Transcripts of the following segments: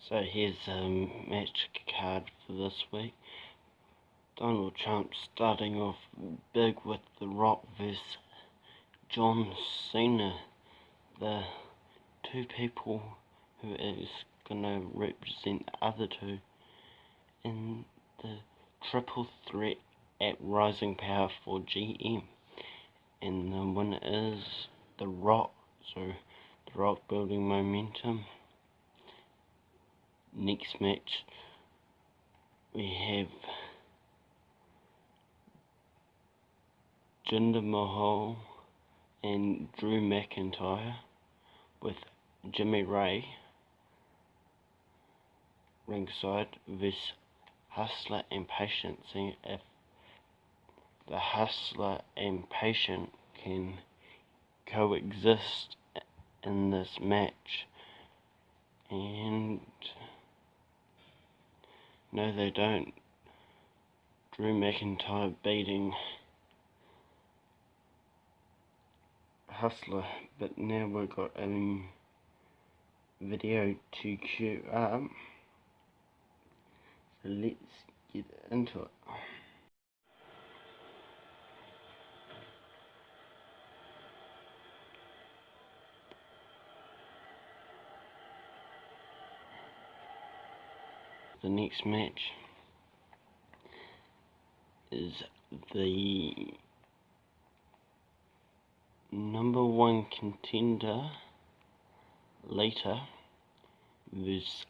So here's a match card for this week. Donald Trump starting off big with The Rock vs John Cena, the two people who is gonna represent the other two in the triple threat at Rising Power for GM. And the winner is The Rock, so The Rock building momentum. Next match we have Jinder Mahal and Drew McIntyre with Jimmy Ray ringside versus Hustler and Patient, seeing if the Hustler and Patient can coexist in this match. And no, they don't. Drew McIntyre beating Hustler, but now we've got a video to queue up, so let's get into it. The next match is the number one contender later versus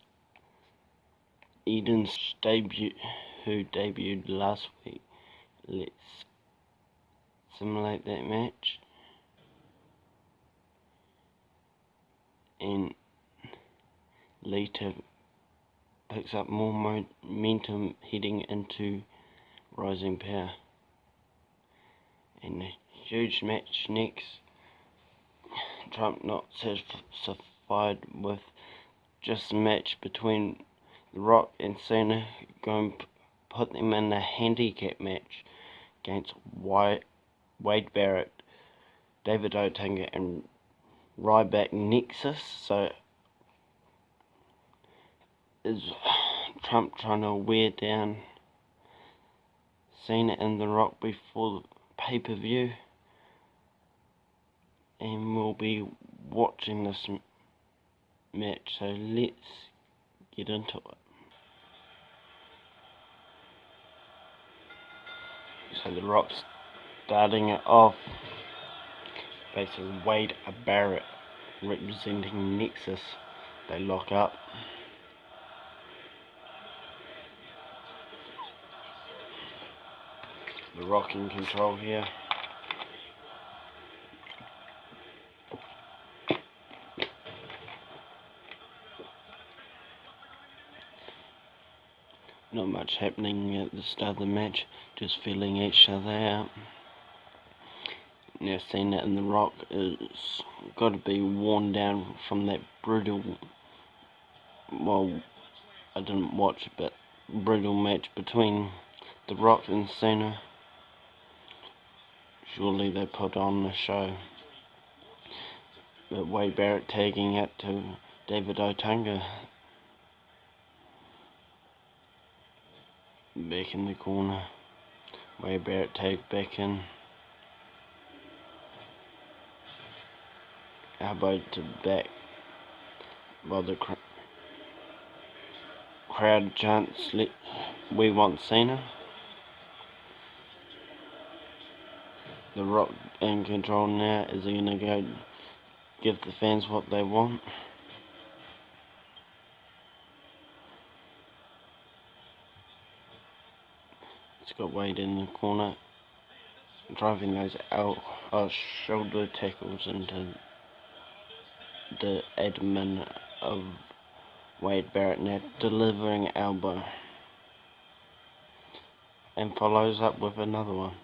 Eden's who debuted last week. Let's simulate that match. And later picks up more momentum heading into Rising Power. And a huge match next. Trump not satisfied with just a match between The Rock and Cena, going to put them in a handicap match against Wade Barrett, David Otunga and Ryback Nexus. So is Trump trying to wear down Cena and The Rock before the pay-per-view? And we'll be watching this match, so let's get into it. So The Rock's starting it off, basically Wade Barrett representing Nexus. They lock up. The Rock in control here. Not much happening at the start of the match, just feeling each other out. Now Cena and The Rock is got to be worn down from that brutal, well, I didn't watch it, but brutal match between The Rock and Cena. Surely they put on the show. But Wade Barrett tagging out to David Otunga. Back in the corner. Wade Barrett tagged back in. Elbow to back while the crowd chants, "We want Cena." The Rock in control now. Is he going to go give the fans what they want? It's got Wade in the corner, driving those shoulder tackles into the admin of Wade Barrett, now delivering elbow, and follows up with another one.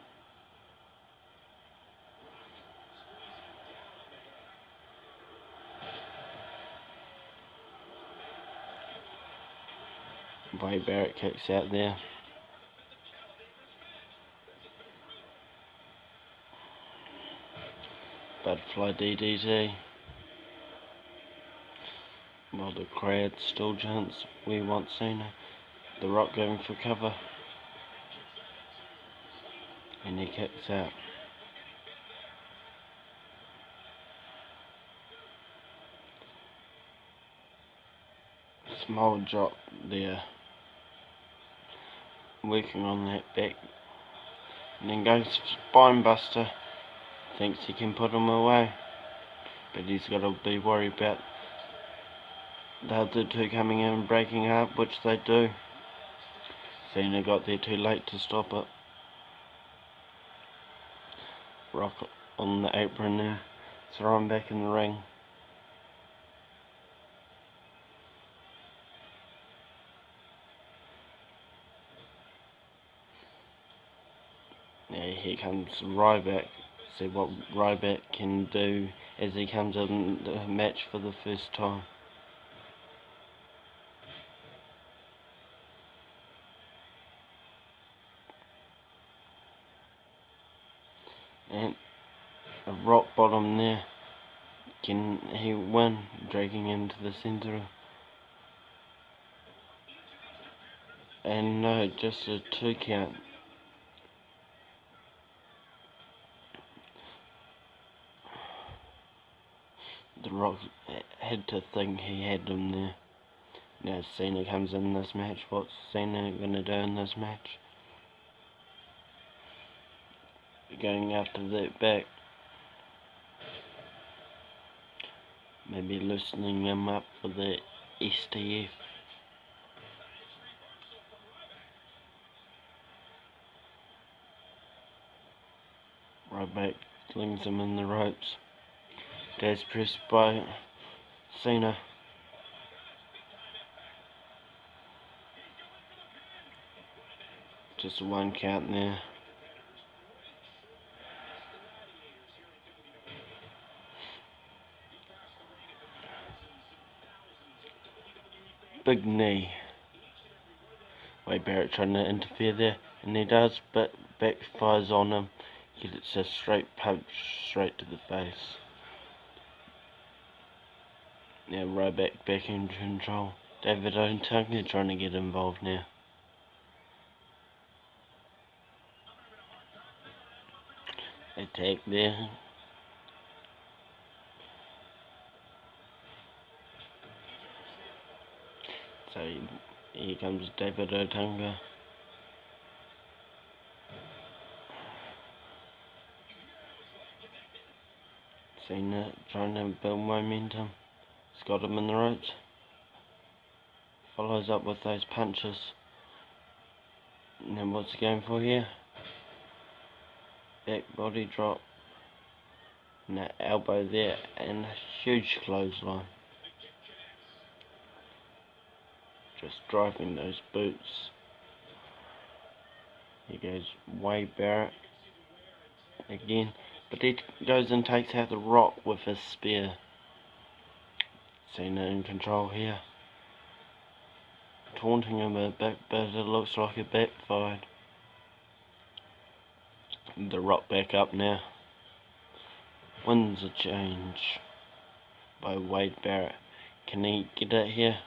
Wade Barrett kicks out there. Butterfly DDT. Oh, the crowd still chants, "We want Cena." The Rock going for cover. And he kicks out. Small drop there. Working on that back. And then goes spine buster. Thinks he can put him away. But he's got to be worried about the other two coming in and breaking up, which they do. Cena got there too late to stop it. Rock on the apron now. Throw him back in the ring. Yeah, here comes Ryback. See what Ryback can do as he comes in the match for the first time. And a rock bottom there. Can he win? Dragging into the centre. And no, just a 2 count. The Rock had to think he had him there. Now Cena comes in this match. What's Cena gonna do in this match? Going after that back. Maybe loosening him up for the STF. Ryback slings him in the ropes. Daz pressed by Cena. Just 1 count there. Big knee. Wade Barrett trying to interfere there, and he does, but backfires on him. Gets a straight punch straight to the face. Now Ryback back in control. David Otunga trying to get involved now. Attack there. So here comes David Otunga. Cena trying to build momentum. He's got him in the ropes. Follows up with those punches. And then what's he going for here? Back body drop. And that elbow there. And a huge clothesline. Just driving those boots. Here goes Wade Barrett. Again. But he goes and takes out the Rock with his spear. Cena in control here. Taunting him a bit, but it looks like it backfired. The Rock back up now. Wins a change by Wade Barrett. Can he get it here?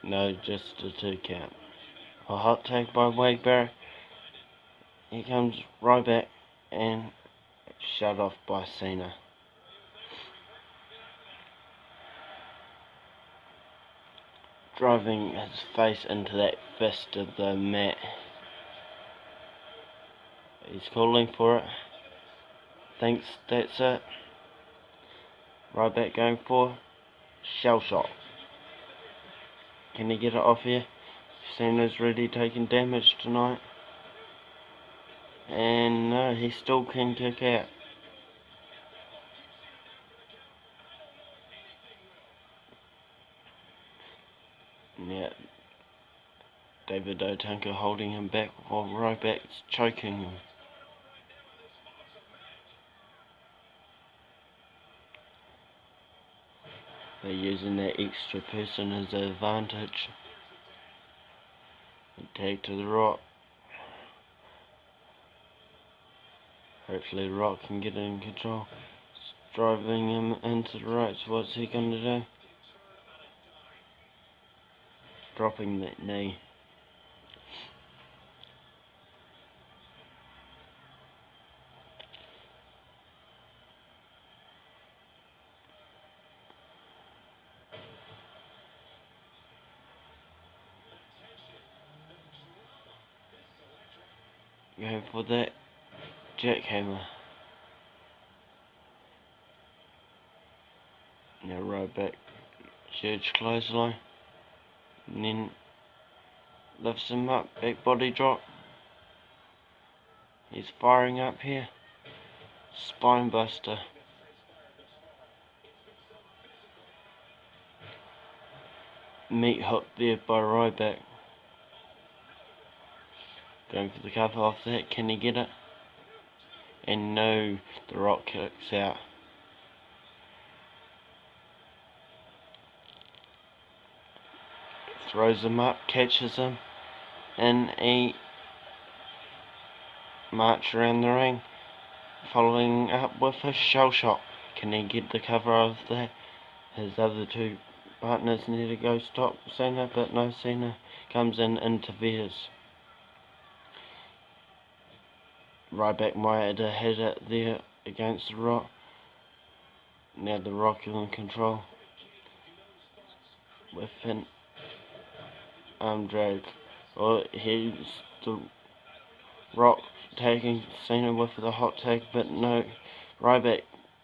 No, just a 2 count. A hot take by Wade Barrett. Here comes Ryback and shut off by Cena. Driving his face into that fist of the mat. He's calling for it. Thinks that's it. Ryback going for shell shock. Can he get it off here? Cena's really taking damage tonight. And no, he still can kick out. Yeah, David Otunga holding him back while Ryback's choking him. They're using that extra person as an advantage. Tag to the Rock. Hopefully the Rock can get in control. driving him into the ropes. What's he gonna do? Dropping that knee. Going for that jackhammer. Now right back. Huge clothesline. And then lifts him up. Back body drop. He's firing up here. Spine buster. Meat hook there by Ryback. Going for the cover off that. Can he get it? And no, the Rock kicks out. Throws him up, catches him, and a march around the ring. Following up with a shell shock. Can he get the cover of that? His other two partners need to go stop Cena, but no, Cena comes in, interferes. Ryback might have had it there against the Rock. Now the Rock is in control. With an arm drag. Well, he's the Rock taking Cena with the hot tag, but no, Ryback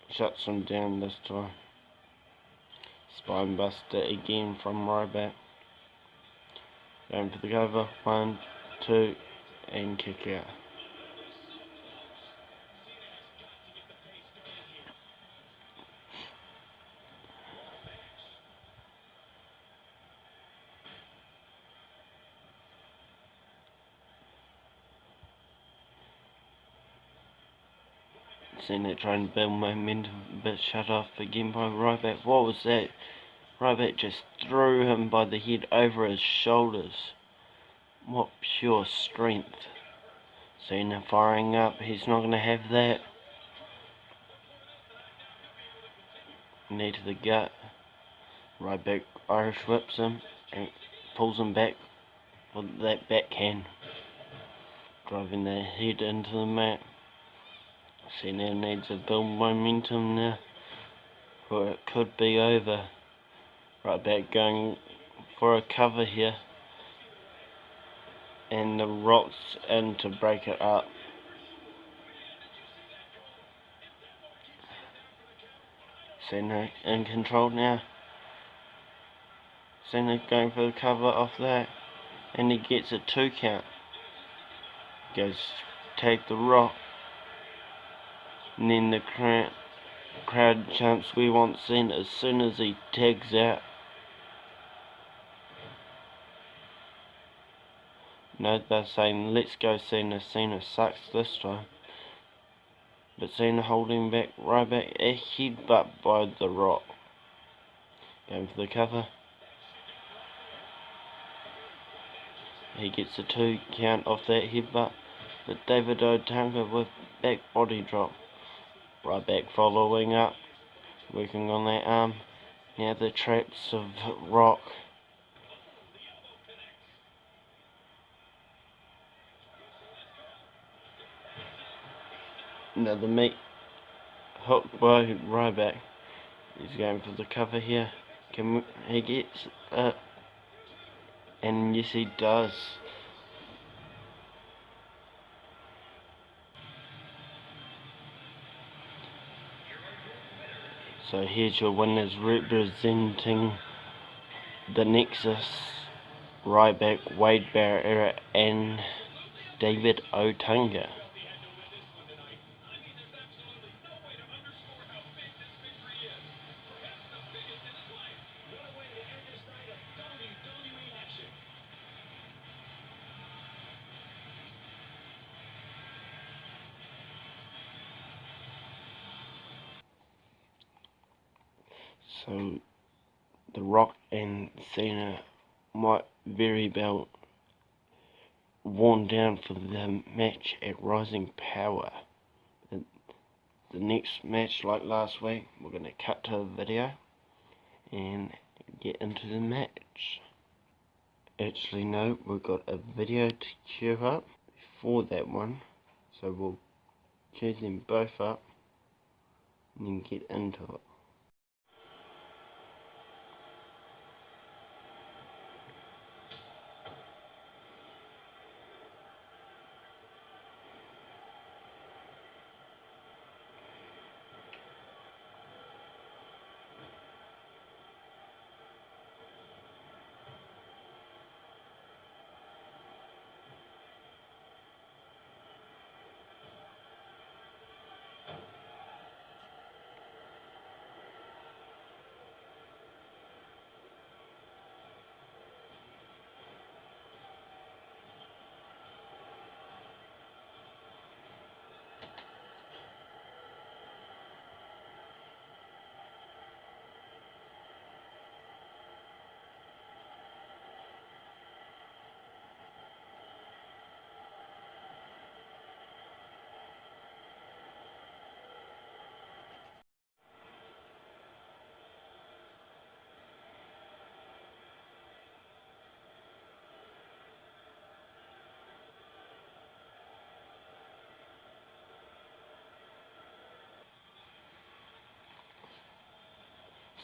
shuts him down this time. Spine buster again from Ryback. Going for the cover. 1, 2, and kick out. Cena trying to build momentum, but shut off again by Ryback. What was that? Ryback just threw him by the head over his shoulders. What pure strength. Cena firing up. He's not going to have that. Knee to the gut. Ryback Irish whips him and pulls him back with that backhand. Driving their head into the mat. Cena needs to build momentum now, or it could be over. Ryback going for a cover here, and the Rock's in to break it up. Cena in control now. Cena going for the cover off that, and he gets a 2 count. Goes tag the Rock. And then the crowd chants, "We want Cena," as soon as he tags out. No, they're saying, "Let's go Cena." Cena sucks this time. But Cena holding back Ryback. A headbutt by the Rock. Going for the cover. He gets a 2 count off that headbutt. But David Otunga with back body drop. Ryback following up, working on that arm. Now the traps of Rock. Another meat hook by Ryback. He's going for the cover here. He gets it? And yes, he does. So here's your winners representing the Nexus: Ryback, Wade Barrett, and David Otunga. So the Rock and Cena might very well worn down for the match at Rising Power. the next match like last week. We're going to cut to a video and get into the match. Actually no, we've got a video to queue up before that one, so we'll queue them both up and then get into it.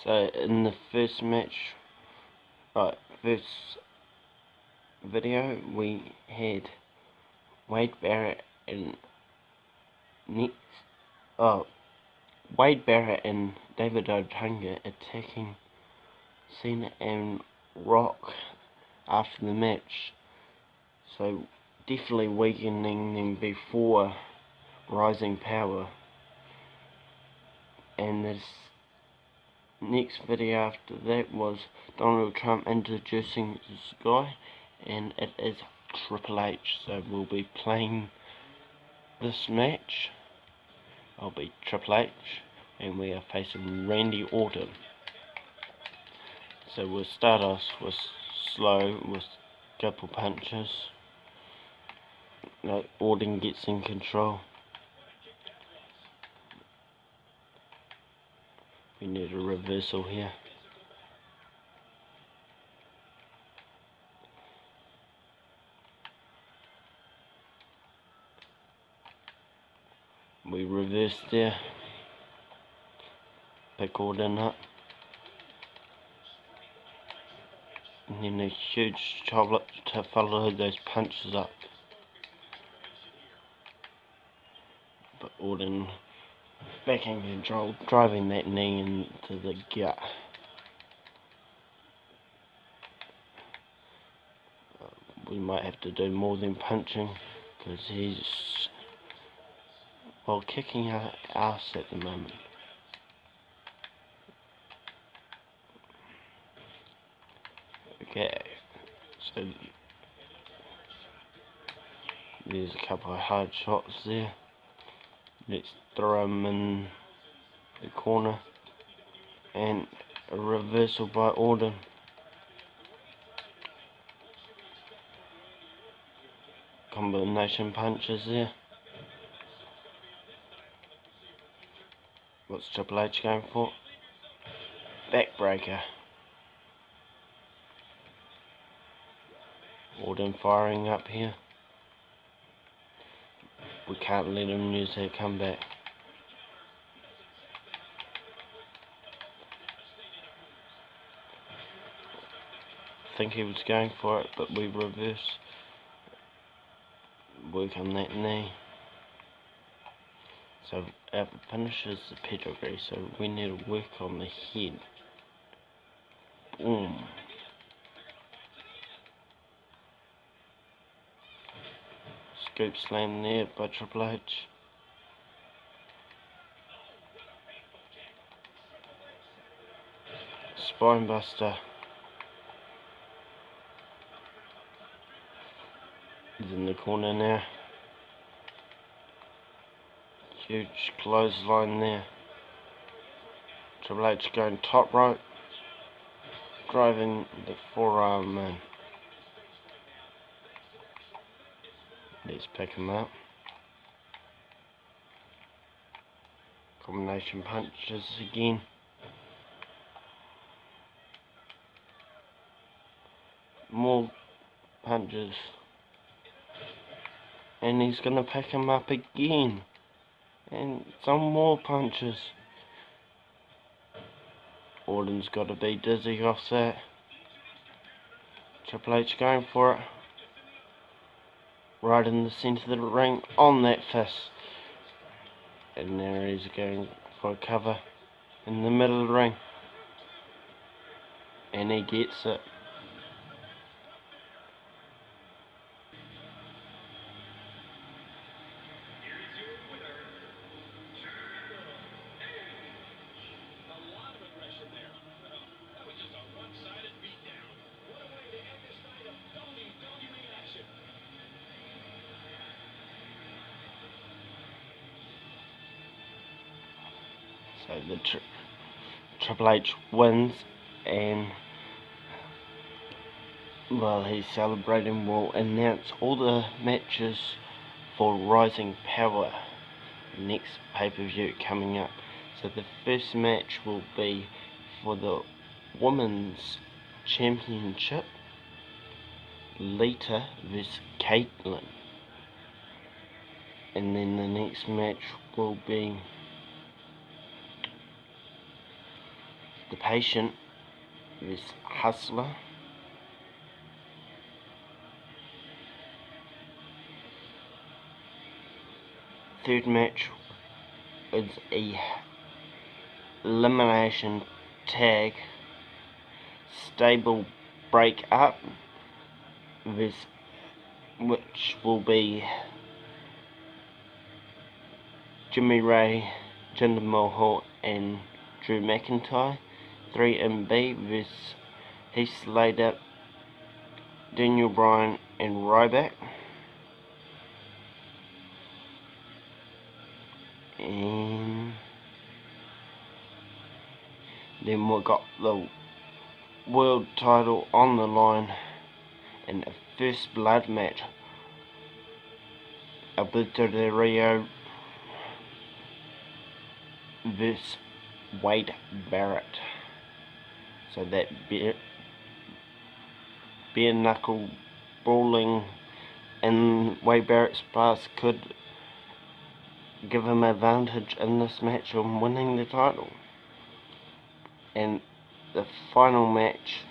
So in the first match, first video, we had Wade Barrett and Wade Barrett and David Otunga attacking Cena and Rock after the match. So definitely weakening them before Rising Power. And this next video after that was Donald Trump introducing this guy, and it is Triple H. So we'll be playing this match. I'll be Triple H and we are facing Randy Orton. So we'll start off with slow with a couple punches. Like Orton gets in control. We need a reversal here. We reverse there. Pick Orton up. And then a huge chop to follow those punches up. But Orton back in control, driving that knee into the gut. We might have to do more than punching, because he's kicking our ass at the moment. Okay, so there's a couple of hard shots there. Let's throw him in the corner, and a reversal by Orton. Combination punches there. What's Triple H going for? Backbreaker. Orton firing up here. We can't let him use that comeback. I think he was going for it, but we reverse. Work on that knee. So our finish is the pedigree, so we need to work on the head. Boom. Scoop slam there by Triple H. Spine buster. He's in the corner now. Huge clothesline there. Triple H going top rope. Driving the forearm in. Let's pick him up. Combination punches again. More punches. And he's gonna pick him up again. And some more punches. Orton's gotta be dizzy off that. Triple H going for it. Right in the centre of the ring on that fist. And there he's going for a cover in the middle of the ring. And he gets it. So the Triple H wins, and while he's celebrating, we'll announce all the matches for Rising Power, next pay-per-view coming up. So the first match will be for the Women's Championship, Lita vs Caitlyn. And then the next match will be The Patient vs Hustler. Third match is a elimination tag stable breakup, which will be Jimmy Ray, Jinder Mahal and Drew McIntyre. 3MB vs Heath Slater, Daniel Bryan and Ryback. And then we got the world title on the line in the first blood match. Alberto Del Rio vs Wade Barrett. So that bare knuckle brawling in Wade Barrett's past could give him advantage in this match on winning the title. And the final match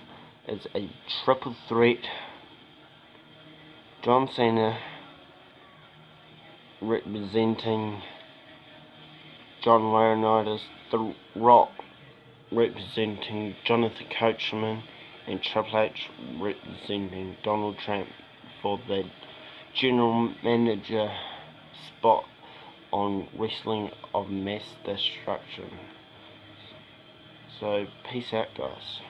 is a triple threat. John Cena representing John Laurinaitis, The Rock representing Jonathan Coachman, and Triple H representing Donald Trump for the general manager spot on Wrestling of Mass Destruction. So peace out, guys.